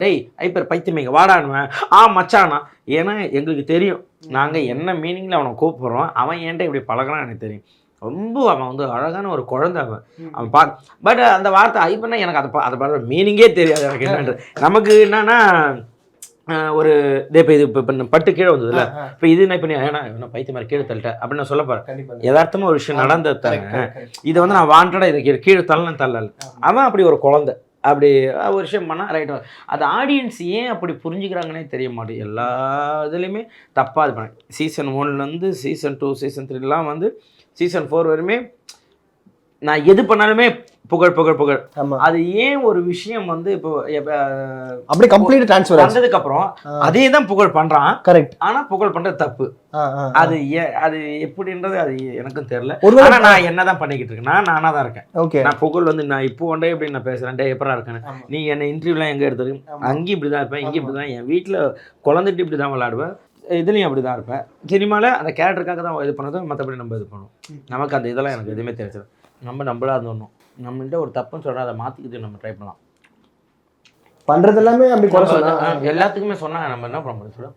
டேய் ஐப்பர் பைத்தியமேங்க வாடானுவேன் மச்சானா. ஏன்னா எங்களுக்கு தெரியும் நாங்கள் என்ன மீனிங்கில் அவனை கூப்பிட்றோம், அவன் ஏன்ட்ட இப்படி பழகிறான் எனக்கு தெரியும். ரொம்ப அவன் வந்து அழகான ஒரு குழந்தை அவன் பட் அந்த வார்த்தை ஐப்பர்னா எனக்கு அதை பார்த்த மீனிங்கே தெரியாது எனக்கு என்னன்றது. நமக்கு என்னன்னா ஒரு இப்போ இது இப்போ பட்டு கீழே வந்ததுல இப்போ இது என்ன பண்ணி ஏன்னா பைத்திய மாதிரி கீழே தள்ளிட்டேன் அப்படின்னு நான் சொல்ல போகிறேன். யதார்த்தமாக ஒரு விஷயம் நடந்தது தாங்க. இதை வந்து நான் வாண்டடாக இதை கீழே தள்ளல. அவன் அப்படி ஒரு குழந்தை அப்படி ஒரு விஷயம் பண்ணால் ரைட். அது ஆடியன்ஸ் ஏன் அப்படி புரிஞ்சுக்கிறாங்கன்னே தெரிய மாட்டேங்குது. எல்லா இதுலேயுமே தப்பாக இது பண்ணேன். சீசன் 1லேருந்து சீசன் 2 சீசன் 3லாம் வந்து சீசன் 4 வரையுமே நான் எது பண்ணாலுமே புகழ். அது ஏன் ஒரு விஷயம் வந்து இப்போ அப்படியே கம்ப்ளீட் ட்ரான்ஸ்ஃபர் வந்ததுக்கு அப்புறம் அதே தான் புகழ் பண்றான். கரெக்ட். ஆனா புகழ் பண்றது தப்பு. அது எப்படின்றது அது எனக்கும் தெரியல. ஆனா நான் என்னதான் பண்ணிக்கிட்டு இருக்கேன், நானா தான் இருக்கேன். ஓகே, நான் புகழ் வந்து நான் இப்போ ஒன்றே எப்படி நான் பேசுறேன், எப்படா இருக்கேன் நீ என்ன இன்டர்வியூலாம் எங்க எடுத்துருக்கு, அங்கேயும் இப்படிதான் இருப்பேன், இங்கேயும் இப்படிதான், என் வீட்டுல குழந்தைட்டு இப்படிதான் விளையாடுவேன், இதுலையும் அப்படி தான் இருப்பேன். சினிமாவில் அந்த கேரக்டருக்காக தான் இது பண்ணதும், மற்றபடி நம்ம இது பண்ணுவோம். நமக்கு அந்த இதெல்லாம் எனக்கு எதுவுமே தெரிஞ்சது. நம்மளா இருந்தோம், நம்மள்கிட்ட ஒரு தப்புன்னு சொல்கிறோம், அதை மாற்றிக்கிட்டு நம்ம ட்ரை பண்ணலாம். பண்ணுறது எல்லாமே அப்படி குறை சொல்லலாம். எல்லாத்துக்குமே சொன்னாங்க நம்ம என்ன பண்ண முடியும் சொல்ல.